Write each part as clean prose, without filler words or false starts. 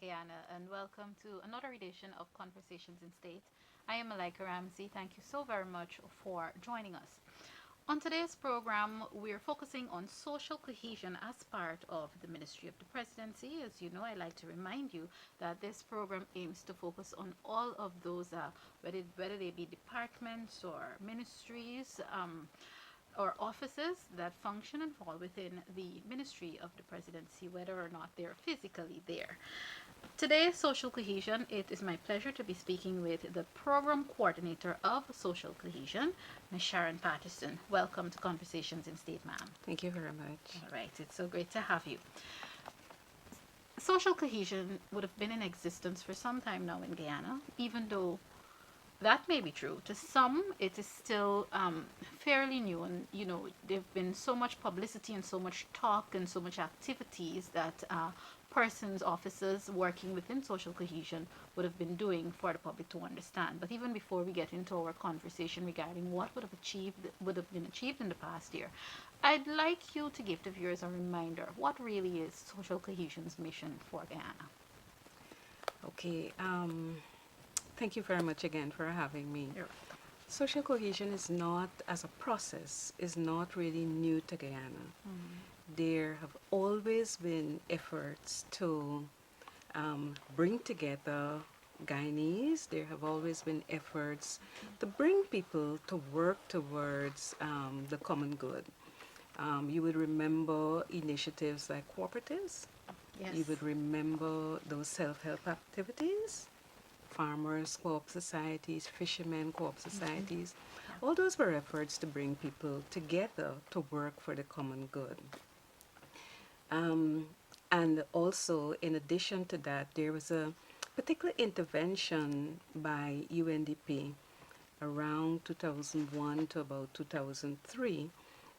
Guyana, and welcome to another edition of Conversations in State. I am Malika Ramsey. Thank you so very much for joining us. On today's program, we're focusing on social cohesion as part of the Ministry of the Presidency. As you know, I like to remind you that this program aims to focus on all of those, whether they be departments or ministries, or offices that function and fall within the Ministry of the Presidency, whether or not they're physically there. Today, Social Cohesion, it is my pleasure to be speaking with the Program Coordinator of Social Cohesion, Ms. Sharon Patterson. Welcome to Conversations in State, ma'am. Thank you very much. All right, it's so great to have you. Social cohesion would have been in existence for some time now in Guyana, even though that may be true. To some, it is still fairly new, and there've been so much publicity and so much talk and so much activities that persons, officers working within social cohesion would have been doing for the public to understand. But even before we get into our conversation regarding what would have been achieved in the past year, I'd like you to give the viewers a reminder of what really is social cohesion's mission for Guyana. Okay, thank you very much again for having me. You're Social cohesion is not, as a process, is not really new to Guyana. There have always been efforts to bring together Guyanese. There have always been efforts to bring people to work towards the common good. You would remember initiatives like cooperatives. Yes. You would remember those self-help activities, farmers co-op societies, fishermen co-op societies. All those were efforts to bring people together to work for the common good. And also, in addition to that, there was a particular intervention by UNDP around 2001 to about 2003,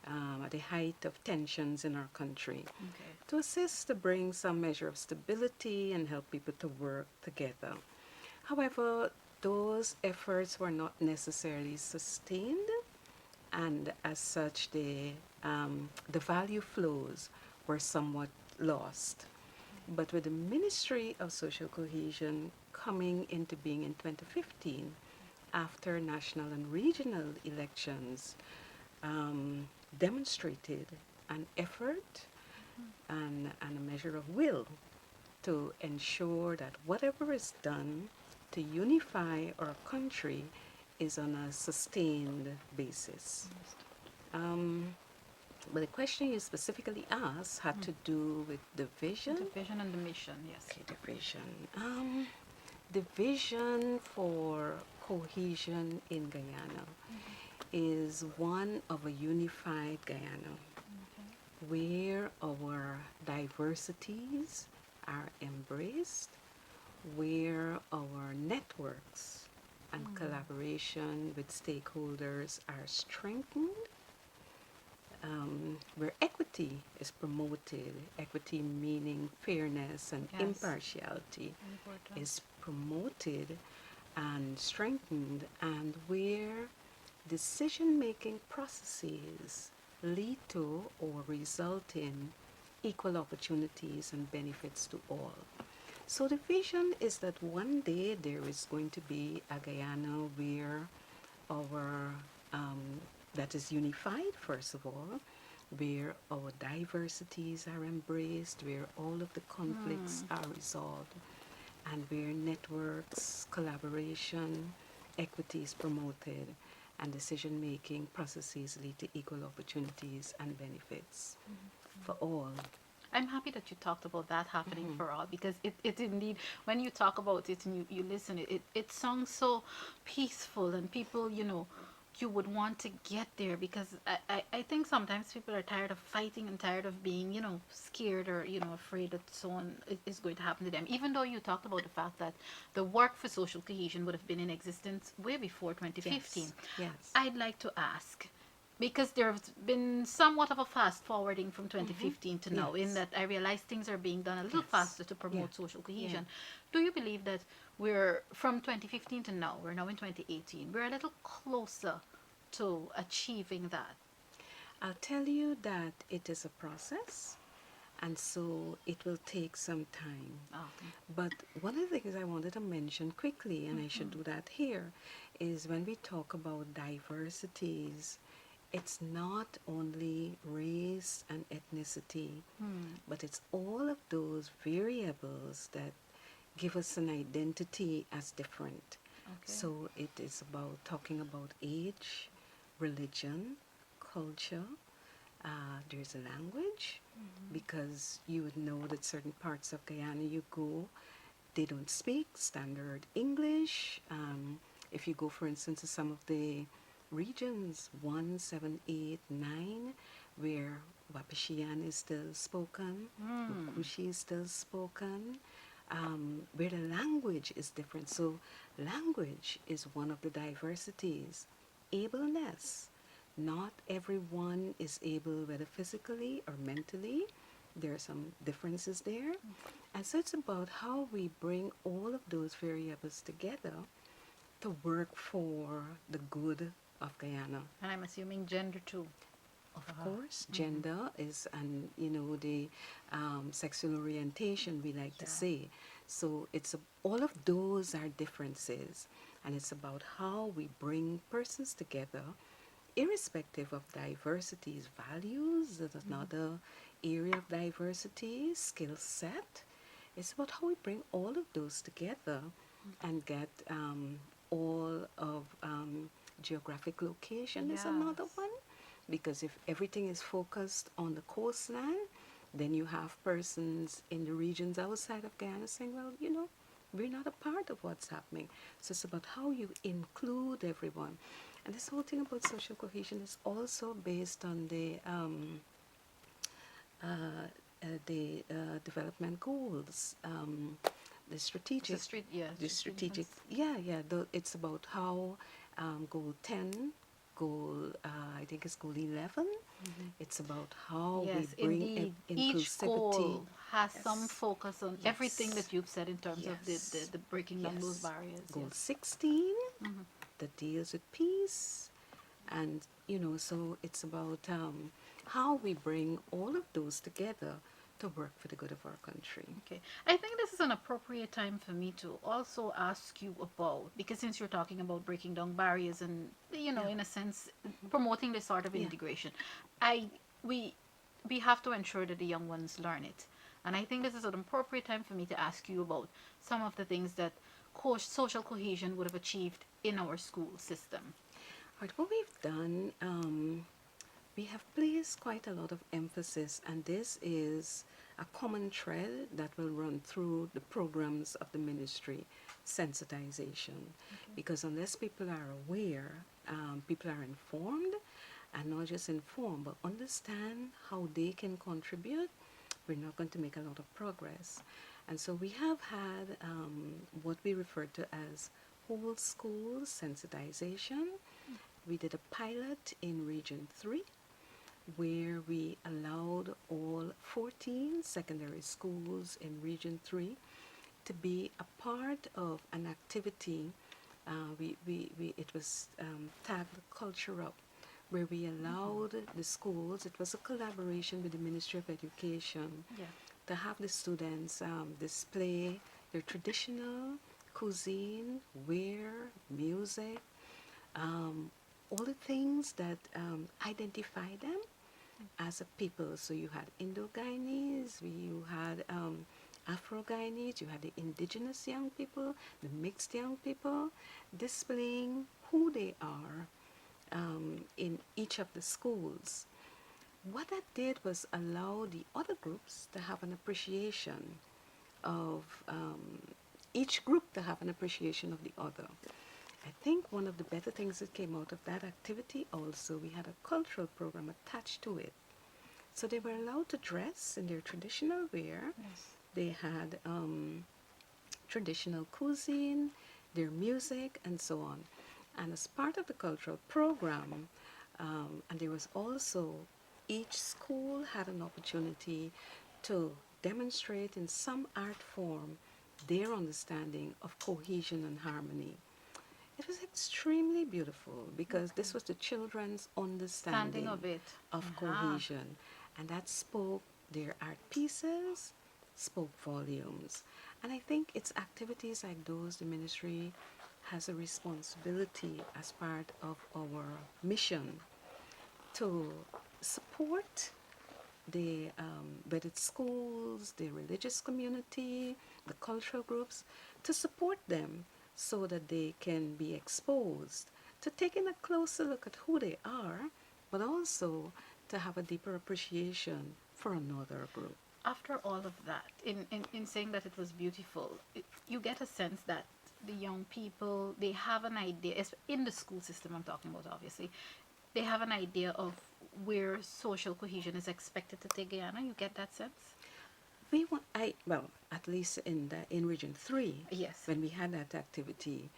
at the height of tensions in our country, Okay. to assist to bring some measure of stability and help people to work together. However, those efforts were not necessarily sustained, and as such, the value flows were somewhat lost. But with the Ministry of Social Cohesion coming into being in 2015, after national and regional elections, demonstrated an effort and a measure of will to ensure that whatever is done to unify our country is on a sustained basis. But the question you specifically asked had to do with the vision. The vision and the mission, yes. Okay, the vision. The vision for cohesion in Guyana is one of a unified Guyana, where our diversities are embraced, where our networks and collaboration with stakeholders are strengthened, where equity is promoted, equity meaning fairness and Yes. impartiality Important. is promoted and strengthened, and where decision-making processes lead to or result in equal opportunities and benefits to all. So the vision is that one day there is going to be a Guyana where our that is unified, first of all, where our diversities are embraced, where all of the conflicts are resolved, and where networks, collaboration, equity is promoted, and decision-making processes lead to equal opportunities and benefits for all. I'm happy that you talked about that happening for all, because it indeed, when you talk about it and you listen, it sounds so peaceful, and people, you would want to get there, because I think sometimes people are tired of fighting and tired of being, scared or, afraid that someone is going to happen to them. Even though you talked about the fact that the work for social cohesion would have been in existence way before 2015. Yes. I'd like to ask, because there's been somewhat of a fast forwarding from 2015 to now, in Yes. that I realize things are being done a little Yes. faster to promote social cohesion. Do you believe that we're, from 2015 to now, we're now in 2018, we're a little closer to achieving that? I'll tell you that it is a process, and so it will take some time. Okay. But one of the things I wanted to mention quickly, and I should do that here, is when we talk about diversities, it's not only race and ethnicity, Hmm. but it's all of those variables that give us an identity as different. Okay. So it is about talking about age, religion, culture. There's a language, because you would know that certain parts of Guyana you go, they don't speak standard English. If you go, for instance, to some of the regions, 1, 7, 8, 9, where Wapisian is still spoken, Hmm. Mukushi is still spoken, where the language is different. So language is one of the diversities. Ableness. Not everyone is able, whether physically or mentally. There are some differences there. And so it's about how we bring all of those variables together to work for the good of Guyana. And I'm assuming gender too. Of course, gender is, and the sexual orientation, we like to Yeah. say. So all of those are differences, and it's about how we bring persons together, irrespective of diversity's values. There's another area of diversity, skill set. It's about how we bring all of those together and get all of geographic location is another Yes. one, because if everything is focused on the coastline, then you have persons in the regions outside of Guyana saying, well, we're not a part of what's happening. So it's about how you include everyone. And this whole thing about social cohesion is also based on uh, the development goals, the It's a strategic, street, yeah, the street strategic, defense. yeah. It's about how goal 10, goal I think it's goal 11. It's about how we Yes, bring indeed. Each inclusivity. goal has some Yes, focus on everything yes, that you've said in terms of yes, the breaking down those yes. barriers. Goal Yes. 16 that deals with peace, and so it's about how we bring all of those together to work for the good of our country. Okay. I think this is an appropriate time for me to also ask you about, because since you're talking about breaking down barriers and, Yeah, in a sense, promoting this sort of yeah. integration, I we we have to ensure that the young ones learn it. And I think this is an appropriate time for me to ask you about some of the things that social cohesion would have achieved in our school system. Right, what we've done, we have placed quite a lot of emphasis, and this is a common thread that will run through the programs of the ministry, sensitization. Because unless people are aware, people are informed, and not just informed, but understand how they can contribute, we're not going to make a lot of progress. And so we have had what we refer to as whole school sensitization. We did a pilot in Region 3 where we allowed all 14 secondary schools in Region 3 to be a part of an activity. It was tagged Culture Up, where we allowed the schools, it was a collaboration with the Ministry of Education, Yeah. to have the students display their traditional cuisine, wear, music, um, all the things that identify them as a people. So you had Indo-Guyanese, you had Afro-Guyanese, you had the indigenous young people, the mixed young people, displaying who they are in each of the schools. What that did was allow the other groups to have an appreciation of each group to have an appreciation of the other. I think one of the better things that came out of that activity also, we had a cultural program attached to it. So they were allowed to dress in their traditional wear. Yes. They had traditional cuisine, their music, and so on. And as part of the cultural program, and there was also, each school had an opportunity to demonstrate in some art form their understanding of cohesion and harmony. It was extremely beautiful because Okay. this was the children's Standing understanding of it. of Uh-huh. cohesion, and that spoke their art pieces spoke volumes. And I think it's activities like those the ministry has a responsibility as part of our mission to support the whether it's schools, the religious community, the cultural groups, to support them so that they can be exposed to taking a closer look at who they are, but also to have a deeper appreciation for another group. After all of that, in saying that it was beautiful, you get a sense that the young people, they have an idea, in the school system I'm talking about, obviously, they have an idea of where social cohesion is expected to take Guyana. You get that sense? We want, well, at least in Region 3, Yes. when we had that activity,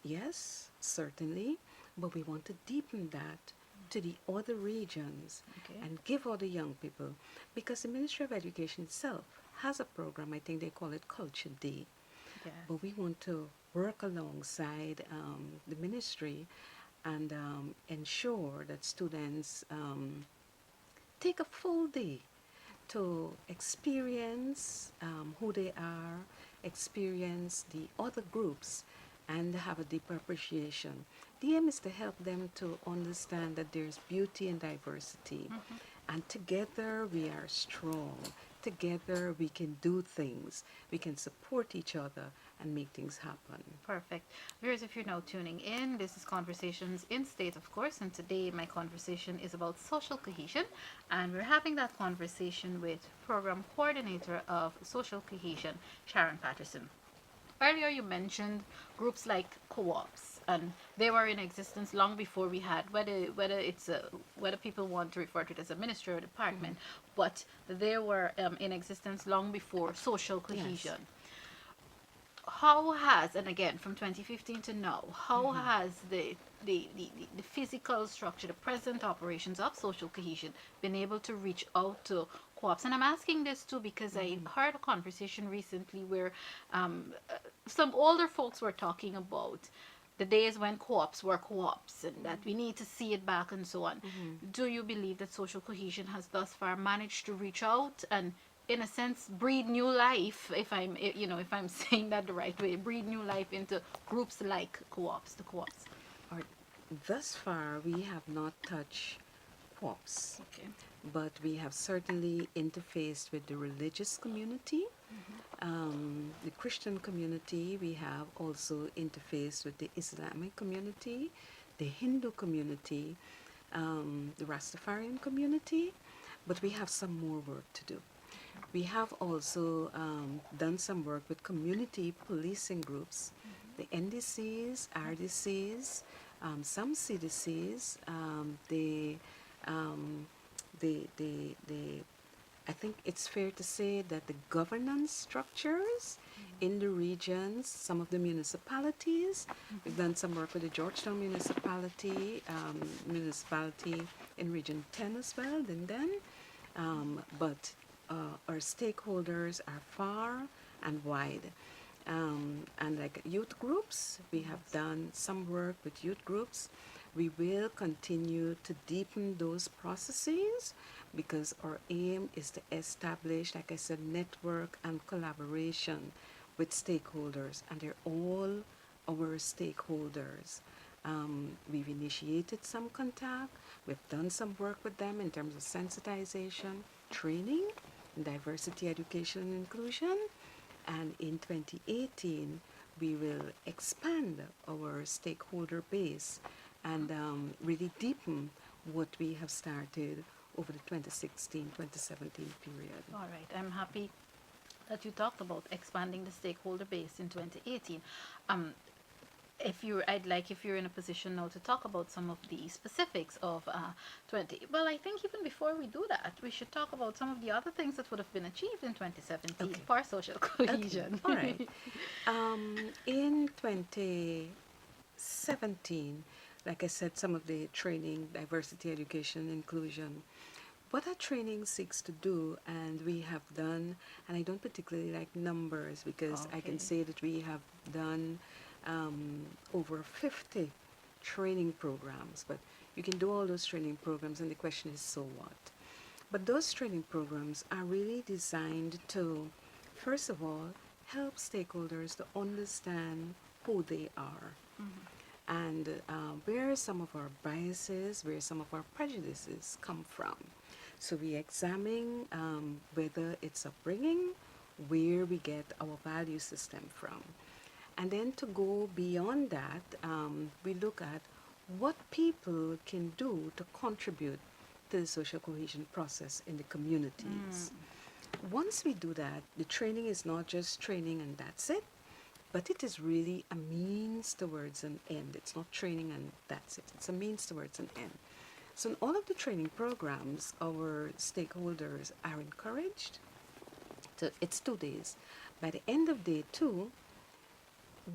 yes, certainly, but we want to deepen that to the other regions Okay. and give other young people, because the Ministry of Education itself has a program, I think they call it Culture Day, Yes. but we want to work alongside the ministry and ensure that students take a full day to experience who they are, experience the other groups, and have a deeper appreciation. The aim is to help them to understand that there's beauty in diversity, and together we are strong. Together we can do things, we can support each other and make things happen. Perfect. Viewers, if you're now tuning in, this is Conversations in State, of course, and today my conversation is about social cohesion, and we're having that conversation with Program Coordinator of Social Cohesion, Sharon Patterson. Earlier, you mentioned groups like co-ops, and they were in existence long before we had whether people want to refer to it as a ministry or department, but they were in existence long before social Yes. cohesion. How has, and again from 2015 to now, how has the physical structure, the present operations of social cohesion been able to reach out to co-ops? And I'm asking this too because I heard a conversation recently where some older folks were talking about the days when co-ops were co-ops and that we need to see it back and so on. Do you believe that social cohesion has thus far managed to reach out and in a sense breathe new life, if I'm saying that the right way, breathe new life into groups like co-ops, the co-ops? Or, thus far, we have not touched co-ops, Okay. but we have certainly interfaced with the religious community, the Christian community. We have also interfaced with the Islamic community, the Hindu community, the Rastafarian community, but we have some more work to do. We have also done some work with community policing groups, the NDCs, RDCs, some CDCs, um, the I think it's fair to say that the governance structures in the regions, some of the municipalities, we've done some work with the Georgetown municipality in Region 10 as well, but our stakeholders are far and wide. And like youth groups, we have done some work with youth groups. We will continue to deepen those processes because our aim is to establish, like I said, network and collaboration with stakeholders, and they're all our stakeholders. We've initiated some contact, we've done some work with them in terms of sensitization, training, diversity, education, and inclusion. And in 2018, we will expand our stakeholder base and really deepen what we have started over the 2016-2017 period. All right, I'm happy that you talked about expanding the stakeholder base in 2018. If you're in a position now to talk about some of the specifics of 20. Well, I think even before we do that, we should talk about some of the other things that would have been achieved in 2017 Okay. for social cohesion. All right. In 2017, like I said, some of the training, diversity, education, inclusion, what our training seeks to do, and we have done, and I don't particularly like numbers because I can Okay. say that we have done over 50 training programs, but you can do all those training programs, and the question is, so what? But those training programs are really designed to, first of all, help stakeholders to understand who they are and where some of our biases, where some of our prejudices come from. So we examine whether it's upbringing, where we get our value system from. And then to go beyond that, we look at what people can do to contribute to the social cohesion process in the communities. Once we do that, the training is not just training and that's it, but it is really a means towards an end. It's not training and that's it. It's a means towards an end. So in all of the training programs, our stakeholders are encouraged to, it's 2 days. By the end of day two,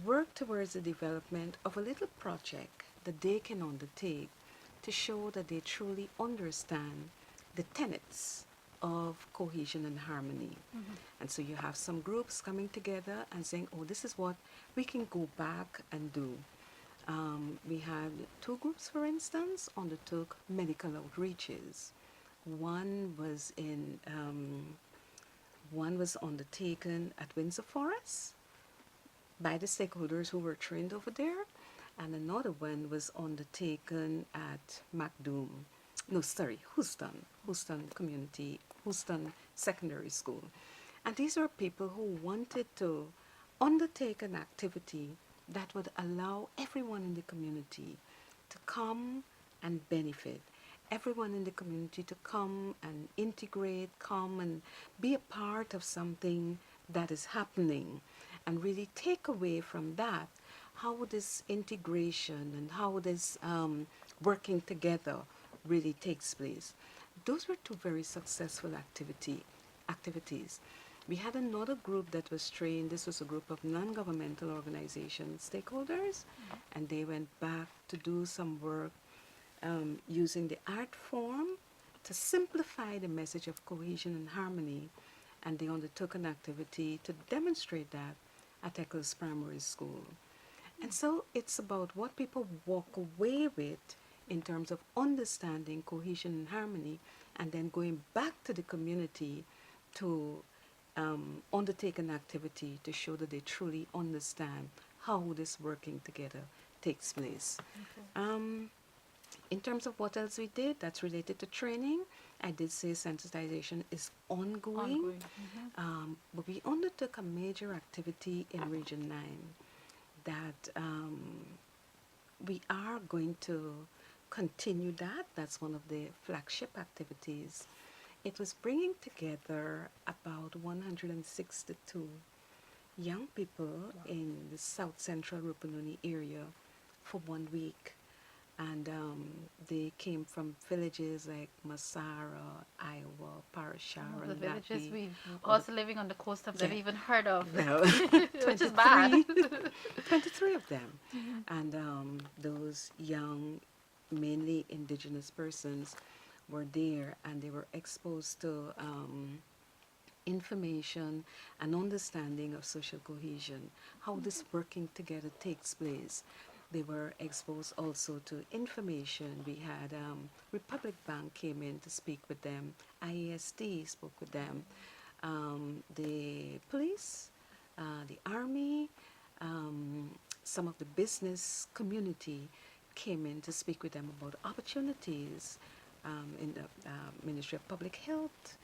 work towards the development of a little project that they can undertake to show that they truly understand the tenets of cohesion and harmony. And so you have some groups coming together and saying, oh, this is what we can go back and do. We had 2 groups, for instance, undertook medical outreaches. One was in, one was undertaken at Windsor Forest by the stakeholders who were trained over there, and another one was undertaken at MacDoom. No, sorry, Houston Community, Houston Secondary School. And these were people who wanted to undertake an activity that would allow everyone in the community to come and benefit, everyone in the community to come and integrate, come and be a part of something that is happening, and really take away from that how this integration and how this working together really takes place. Those were 2 very successful activities. We had another group that was trained. This was a group of non-governmental organization stakeholders, and they went back to do some work using the art form to simplify the message of cohesion and harmony, and they undertook an activity to demonstrate that at Eccles Primary School. And so it's about what people walk away with in terms of understanding cohesion and harmony, and then going back to the community to undertake an activity to show that they truly understand how this working together takes place. In terms of what else we did that's related to training, I did say sensitization is ongoing. But we undertook a major activity in Region 9 that we are going to continue that. That's one of the flagship activities. It was bringing together about 162 young people in the South Central Rupununi area for 1 week. And they came from villages like Masara, Iowa, Parashar, The and villages Lackey. we us living on the coast have never Yeah. even heard of, No, which is bad. 23 of them. And those young, mainly indigenous persons were there, and they were exposed to information and understanding of social cohesion, how this working together takes place. They were exposed also to information. We had Republic Bank came in to speak with them. IASD spoke with them. The police, the army, some of the business community came in to speak with them about opportunities in the Ministry of Public Health.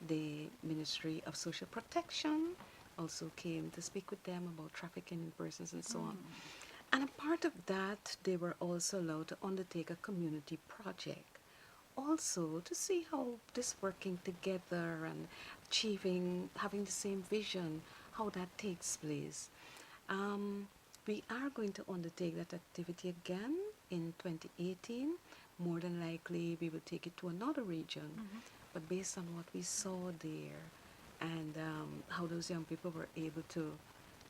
The Ministry of Social Protection also came to speak with them about trafficking in persons and so on. And a part of that, they were also allowed to undertake a community project, also to see how this working together and achieving, having the same vision, how that takes place. We are going to undertake that activity again in 2018. More than likely, we will take it to another region. But based on what we saw there and how those young people were able to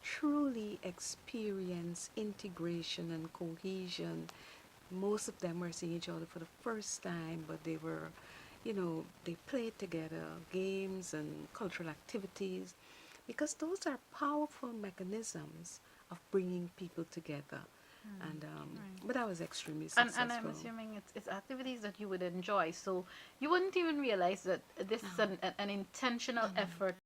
truly experience integration and cohesion. Most of them were seeing each other for the first time, but they were, they played together, games and cultural activities, because those are powerful mechanisms of bringing people together. And Right. but I was extremely And I'm successful. assuming it's activities that you would enjoy, so you wouldn't even realize that this is an intentional effort